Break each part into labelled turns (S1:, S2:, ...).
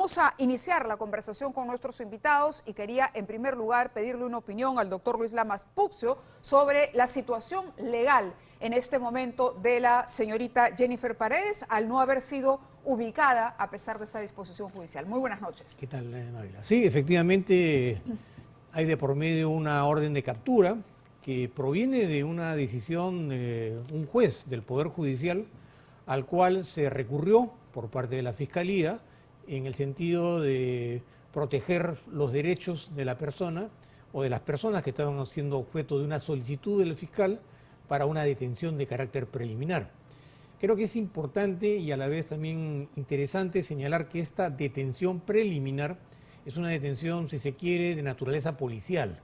S1: Vamos a iniciar la conversación con nuestros invitados y quería en primer lugar pedirle una opinión al doctor Luis Lamas Puccio sobre la situación legal en este momento de la señorita Jennifer Paredes al no haber sido ubicada a pesar de esta disposición judicial. Muy buenas noches.
S2: ¿Qué tal, Mavila? Sí, efectivamente hay de por medio una orden de captura que proviene de una decisión de un juez del Poder Judicial al cual se recurrió por parte de la Fiscalía en el sentido de proteger los derechos de la persona o de las personas que estaban siendo objeto de una solicitud del fiscal para una detención de carácter preliminar. Creo que es importante y a la vez también interesante señalar que esta detención preliminar es una detención, si se quiere, de naturaleza policial,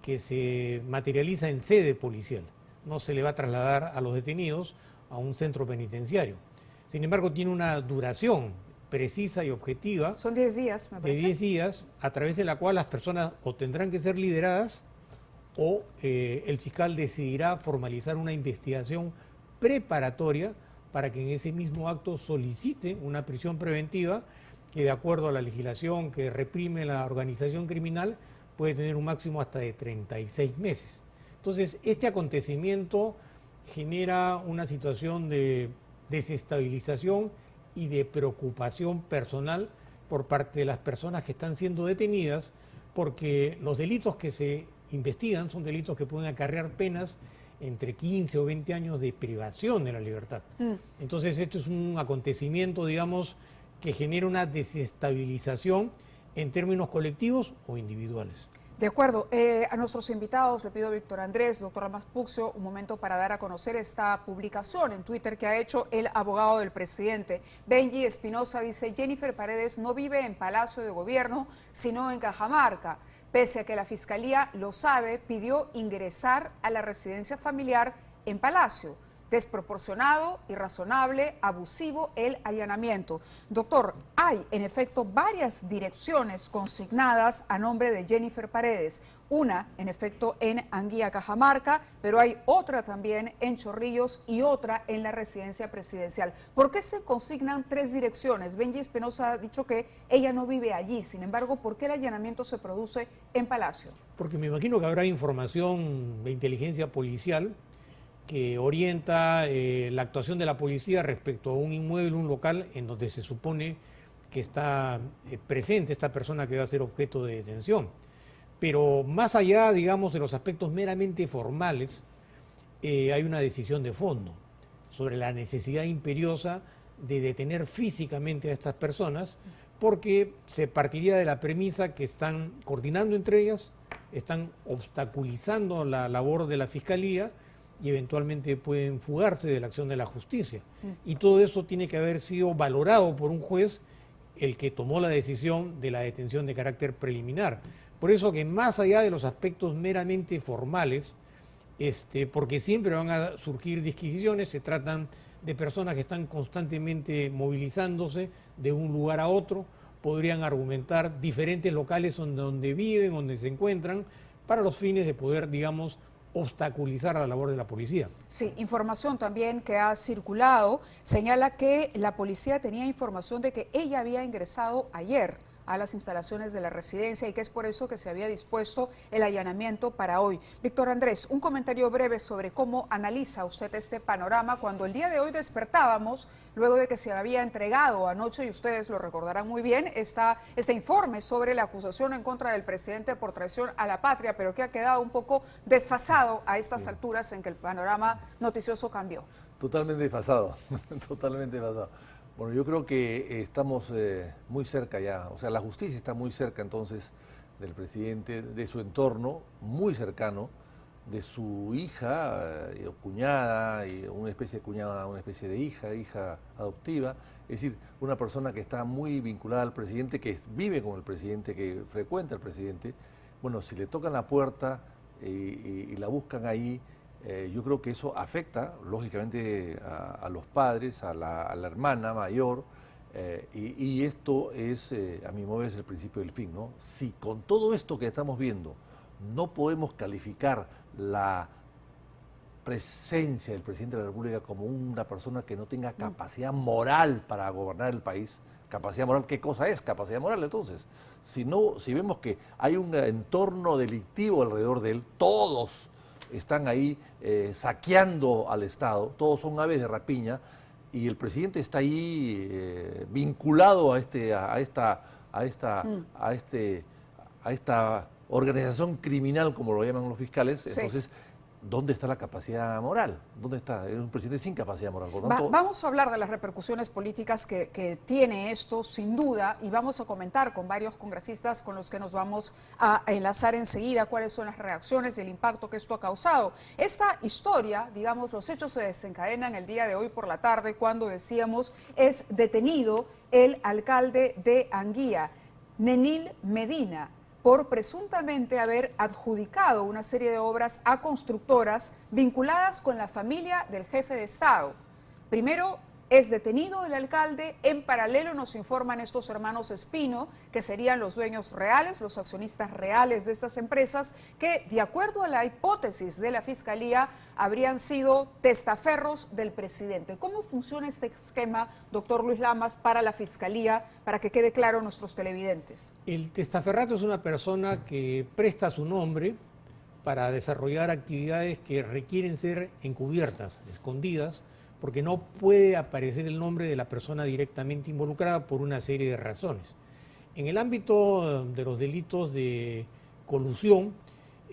S2: que se materializa en sede policial. No se le va a trasladar a los detenidos a un centro penitenciario. Sin embargo, tiene una duración precisa y objetiva.
S1: Son 10 días, me parece.
S2: De 10 días, a través de la cual las personas o tendrán que ser liberadas o el fiscal decidirá formalizar una investigación preparatoria para que en ese mismo acto solicite una prisión preventiva que, de acuerdo a la legislación que reprime la organización criminal, puede tener un máximo hasta de 36 meses. Entonces, este acontecimiento genera una situación de desestabilización y de preocupación personal por parte de las personas que están siendo detenidas, porque los delitos que se investigan son delitos que pueden acarrear penas entre 15 o 20 años de privación de la libertad. Entonces esto es un acontecimiento, digamos, que genera una desestabilización en términos colectivos o individuales.
S1: De acuerdo. A nuestros invitados le pido a Víctor Andrés, doctor Lamas Puccio, un momento para dar a conocer esta publicación en Twitter que ha hecho el abogado del presidente. Benji Espinosa dice: Jennifer Paredes no vive en Palacio de Gobierno, sino en Cajamarca. Pese a que la Fiscalía lo sabe, pidió ingresar a la residencia familiar en Palacio. Desproporcionado, irrazonable, abusivo el allanamiento. Doctor, hay en efecto varias direcciones consignadas a nombre de Jennifer Paredes. Una, en efecto, en Anguía, Cajamarca, pero hay otra también en Chorrillos y otra en la residencia presidencial. ¿Por qué se consignan 3 direcciones? Benji Espinosa ha dicho que ella no vive allí. Sin embargo, ¿por qué el allanamiento se produce en Palacio?
S2: Porque me imagino que habrá información de inteligencia policial que orienta la actuación de la policía respecto a un inmueble, un local en donde se supone que está presente esta persona que va a ser objeto de detención. Pero más allá, digamos, de los aspectos meramente formales, hay una decisión de fondo sobre la necesidad imperiosa de detener físicamente a estas personas, porque se partiría de la premisa que están coordinando entre ellas, están obstaculizando la labor de la Fiscalía y eventualmente pueden fugarse de la acción de la justicia. Y todo eso tiene que haber sido valorado por un juez, el que tomó la decisión de la detención de carácter preliminar. Por eso que más allá de los aspectos meramente formales, porque siempre van a surgir disquisiciones, se tratan de personas que están constantemente movilizándose de un lugar a otro, podrían argumentar diferentes locales donde viven, donde se encuentran, para los fines de poder, digamos, obstaculizar la labor de la policía.
S1: Sí, información también que ha circulado señala que la policía tenía información de que ella había ingresado ayer a las instalaciones de la residencia y que es por eso que se había dispuesto el allanamiento para hoy. Víctor Andrés, un comentario breve sobre cómo analiza usted este panorama cuando el día de hoy despertábamos, luego de que se había entregado anoche, y ustedes lo recordarán muy bien, este informe sobre la acusación en contra del presidente por traición a la patria, pero que ha quedado un poco desfasado a estas alturas en que el panorama noticioso cambió.
S3: Totalmente desfasado, totalmente desfasado. Bueno, yo creo que estamos muy cerca ya, o sea, la justicia está muy cerca entonces del presidente, de su entorno, muy cercano, de su hija o cuñada, y una especie de cuñada, una especie de hija adoptiva, es decir, una persona que está muy vinculada al presidente, que vive con el presidente, que frecuenta al presidente. Bueno, si le tocan la puerta y la buscan ahí, yo creo que eso afecta, lógicamente, a los padres, a la hermana mayor, y esto es, a mi modo, es el principio del fin, ¿no? Si con todo esto que estamos viendo no podemos calificar la presencia del presidente de la República como una persona que no tenga capacidad moral para gobernar el país, capacidad moral, ¿qué cosa es capacidad moral entonces? Si vemos que hay un entorno delictivo alrededor de él, todos están ahí saqueando al Estado, todos son aves de rapiña, y el presidente está ahí vinculado a esta organización criminal, como lo llaman los fiscales. Sí. Entonces, ¿dónde está la capacidad moral? ¿Dónde está? Es un presidente sin capacidad moral. Por tanto,
S1: vamos a hablar de las repercusiones políticas que tiene esto, sin duda, y vamos a comentar con varios congresistas con los que nos vamos a enlazar enseguida cuáles son las reacciones y el impacto que esto ha causado. Esta historia, digamos, los hechos se desencadenan el día de hoy por la tarde, cuando decíamos es detenido el alcalde de Anguía, Nenil Medina, por presuntamente haber adjudicado una serie de obras a constructoras vinculadas con la familia del jefe de Estado. Primero es detenido el alcalde, en paralelo nos informan estos hermanos Espino, que serían los dueños reales, los accionistas reales de estas empresas, que de acuerdo a la hipótesis de la Fiscalía habrían sido testaferros del presidente. ¿Cómo funciona este esquema, doctor Luis Lamas, para la Fiscalía, para que quede claro a nuestros televidentes?
S2: El testaferrato es una persona que presta su nombre para desarrollar actividades que requieren ser encubiertas, escondidas, porque no puede aparecer el nombre de la persona directamente involucrada por una serie de razones. En el ámbito de los delitos de colusión,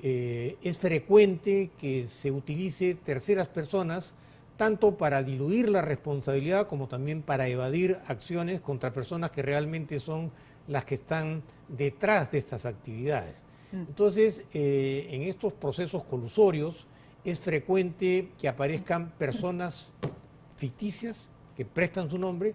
S2: es frecuente que se utilice terceras personas tanto para diluir la responsabilidad como también para evadir acciones contra personas que realmente son las que están detrás de estas actividades. Entonces, en estos procesos colusorios es frecuente que aparezcan personas ficticias que prestan su nombre,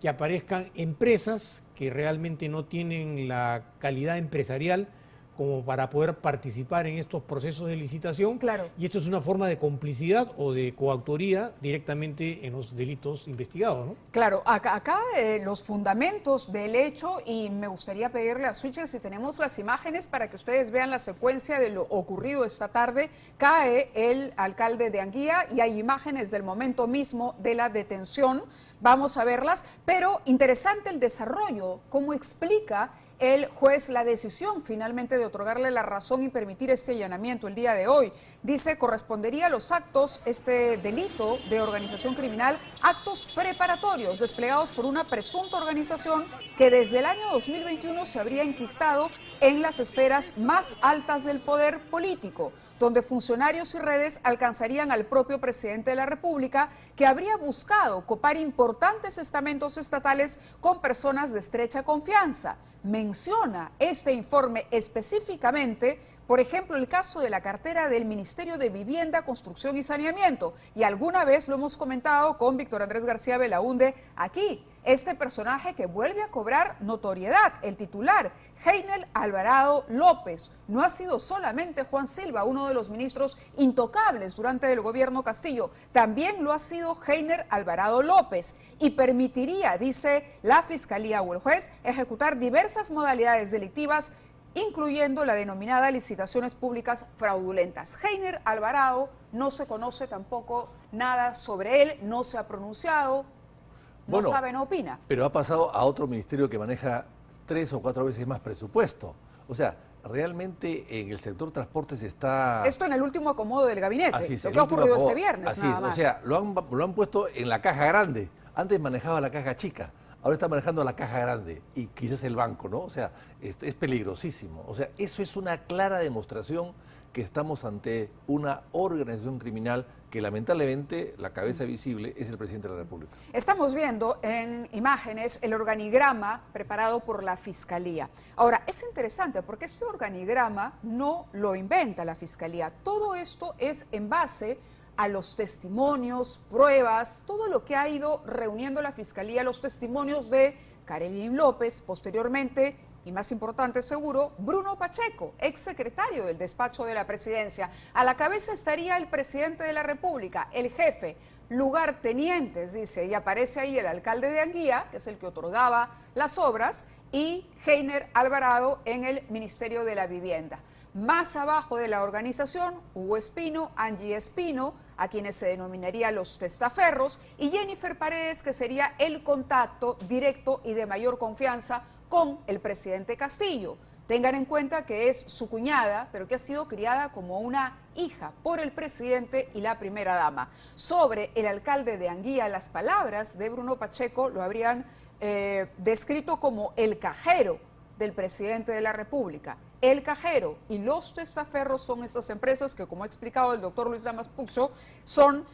S2: que aparezcan empresas que realmente no tienen la calidad empresarial como para poder participar en estos procesos de licitación.
S1: Claro.
S2: Y esto es una forma de complicidad o de coautoría directamente en los delitos investigados, ¿no?
S1: Claro, acá los fundamentos del hecho, y me gustaría pedirle a Switcher si tenemos las imágenes para que ustedes vean la secuencia de lo ocurrido esta tarde. Cae el alcalde de Anguía y hay imágenes del momento mismo de la detención. Vamos a verlas, pero interesante el desarrollo, cómo explica el juez la decisión finalmente de otorgarle la razón y permitir este allanamiento el día de hoy. Dice, correspondería a los actos, este delito de organización criminal, actos preparatorios desplegados por una presunta organización que desde el año 2021 se habría enquistado en las esferas más altas del poder político, donde funcionarios y redes alcanzarían al propio presidente de la República, que habría buscado copar importantes estamentos estatales con personas de estrecha confianza. Menciona este informe específicamente, por ejemplo, el caso de la cartera del Ministerio de Vivienda, Construcción y Saneamiento. Y alguna vez lo hemos comentado con Víctor Andrés García Belaúnde aquí. Este personaje que vuelve a cobrar notoriedad, el titular, Heiner Alvarado López. No ha sido solamente Juan Silva, uno de los ministros intocables durante el gobierno Castillo, también lo ha sido Heiner Alvarado López, y permitiría, dice la Fiscalía o el juez, ejecutar diversas modalidades delictivas, incluyendo la denominada licitaciones públicas fraudulentas. Heiner Alvarado no se conoce tampoco nada sobre él, no se ha pronunciado. No sabe, no opina.
S3: Pero ha pasado a otro ministerio que maneja 3 o 4 veces más presupuesto. O sea, realmente en el sector transportes está...
S1: Esto en el último acomodo del gabinete,
S3: así es,
S1: lo que ha ocurrido este viernes,
S3: así
S1: nada
S3: es,
S1: más.
S3: O sea, lo han puesto en la caja grande. Antes manejaba la caja chica, ahora está manejando la caja grande y quizás el banco, ¿no? O sea, es peligrosísimo. O sea, eso es una clara demostración que estamos ante una organización criminal que lamentablemente la cabeza visible es el presidente de la República.
S1: Estamos viendo en imágenes el organigrama preparado por la Fiscalía. Ahora, es interesante porque este organigrama no lo inventa la Fiscalía. Todo esto es en base a los testimonios, pruebas, todo lo que ha ido reuniendo la Fiscalía, los testimonios de Karelyn López, posteriormente, y más importante seguro, Bruno Pacheco, exsecretario del despacho de la presidencia. A la cabeza estaría el presidente de la República, el jefe, lugartenientes, dice, y aparece ahí el alcalde de Anguía, que es el que otorgaba las obras, y Heiner Alvarado en el Ministerio de la Vivienda. Más abajo de la organización, Hugo Espino, Angie Espino, a quienes se denominaría los testaferros, y Jennifer Paredes, que sería el contacto directo y de mayor confianza con el presidente Castillo. Tengan en cuenta que es su cuñada, pero que ha sido criada como una hija por el presidente y la primera dama. Sobre el alcalde de Anguía, las palabras de Bruno Pacheco lo habrían descrito como el cajero del presidente de la República. El cajero y los testaferros son estas empresas que, como ha explicado el doctor Luis Lamas Puxo, son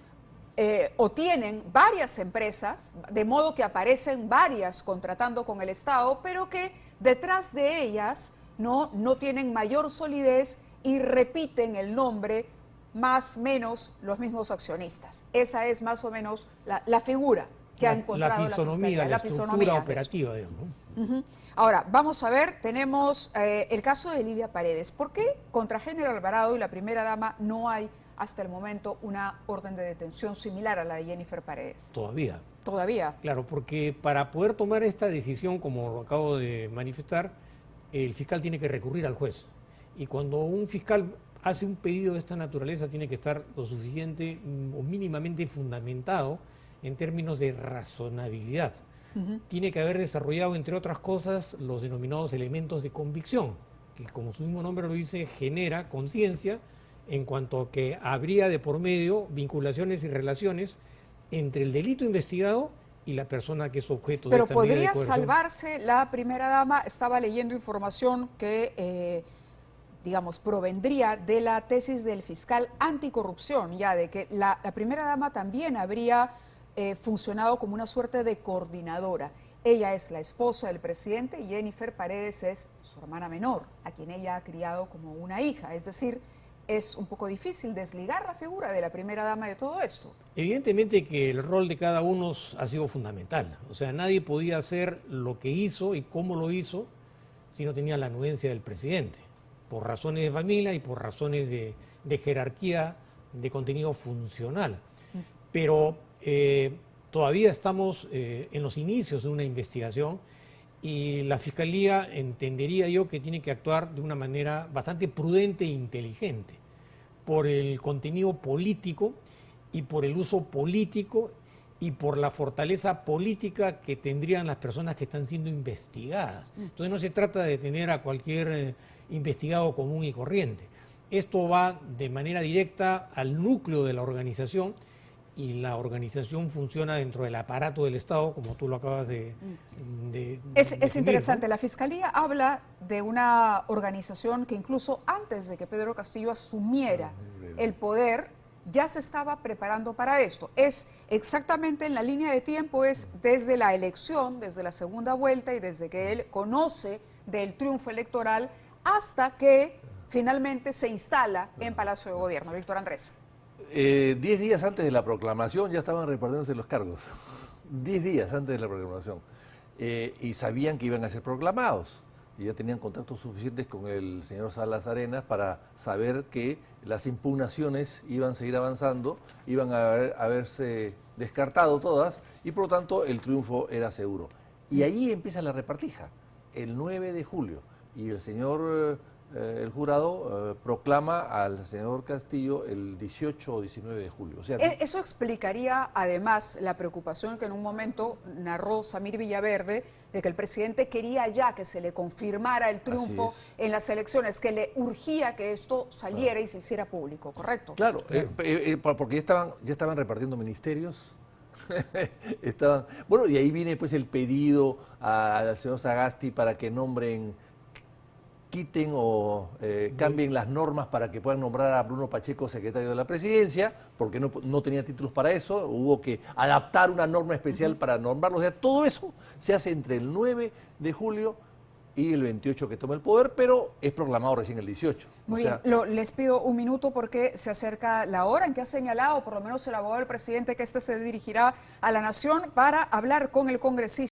S1: o tienen varias empresas, de modo que aparecen varias contratando con el Estado, pero que detrás de ellas no tienen mayor solidez y repiten el nombre más o menos los mismos accionistas. Esa es más o menos la figura que ha encontrado
S2: la fisonomía, la estructura operativa, digamos.
S1: Ahora, vamos a ver, tenemos el caso de Lilia Paredes. ¿Por qué contra General Alvarado y la primera dama no hay hasta el momento una orden de detención similar a la de Jennifer Paredes?
S2: Todavía.
S1: ¿Todavía?
S2: Claro, porque para poder tomar esta decisión, como lo acabo de manifestar, el fiscal tiene que recurrir al juez. Y cuando un fiscal hace un pedido de esta naturaleza, tiene que estar lo suficiente o mínimamente fundamentado en términos de razonabilidad. Tiene que haber desarrollado, entre otras cosas, los denominados elementos de convicción, que, como su mismo nombre lo dice, genera conciencia en cuanto a que habría de por medio vinculaciones y relaciones entre el delito investigado y la persona que es objeto de
S1: Pero
S2: esta medida de
S1: podría
S2: coerción.
S1: salvarse la primera dama. Estaba leyendo información que, digamos, provendría de la tesis del fiscal anticorrupción, ya de que la primera dama también habría funcionado como una suerte de coordinadora. Ella es la esposa del presidente y Jennifer Paredes es su hermana menor, a quien ella ha criado como una hija. Es decir, es un poco difícil desligar la figura de la primera dama de todo esto.
S2: Evidentemente que el rol de cada uno ha sido fundamental. O sea, nadie podía hacer lo que hizo y cómo lo hizo si no tenía la anuencia del presidente, por razones de familia y por razones de jerarquía de contenido funcional. Pero todavía estamos en los inicios de una investigación y la Fiscalía entendería yo que tiene que actuar de una manera bastante prudente e inteligente por el contenido político y por el uso político y por la fortaleza política que tendrían las personas que están siendo investigadas. Entonces no se trata de detener a cualquier investigado común y corriente. Esto va de manera directa al núcleo de la organización y la organización funciona dentro del aparato del Estado, como tú lo acabas de
S1: Es
S2: definir,
S1: interesante.
S2: ¿no?
S1: La Fiscalía habla de una organización que incluso antes de que Pedro Castillo asumiera el poder, ya se estaba preparando para esto. Es exactamente en la línea de tiempo, es desde la elección, desde la segunda vuelta y desde que él conoce del triunfo electoral hasta que finalmente se instala en Palacio de Gobierno. Víctor Andrés.
S3: 10 días antes de la proclamación ya estaban repartiéndose los cargos. 10 días antes de la proclamación. Y sabían que iban a ser proclamados. Y ya tenían contactos suficientes con el señor Salas Arenas para saber que las impugnaciones iban a seguir avanzando, iban a haberse descartado todas y por lo tanto el triunfo era seguro. Y ahí empieza la repartija, el 9 de julio. Y el señor, el jurado, proclama al señor Castillo el 18 o 19 de julio. O sea,
S1: Eso explicaría además la preocupación que en un momento narró Samir Villaverde de que el presidente quería ya que se le confirmara el triunfo en las elecciones, que le urgía que esto saliera y se hiciera público, ¿correcto?
S3: Claro, porque ya estaban repartiendo ministerios. Bueno, y ahí viene pues el pedido al señor Sagasti para que quiten o cambien las normas para que puedan nombrar a Bruno Pacheco secretario de la presidencia, porque no tenía títulos para eso, hubo que adaptar una norma especial para nombrarlo. O sea, todo eso se hace entre el 9 de julio y el 28 que toma el poder, pero es proclamado recién el 18.
S1: Muy bien, les pido un minuto porque se acerca la hora en que ha señalado, por lo menos el abogado del presidente, que este se dirigirá a la Nación para hablar con el congresista.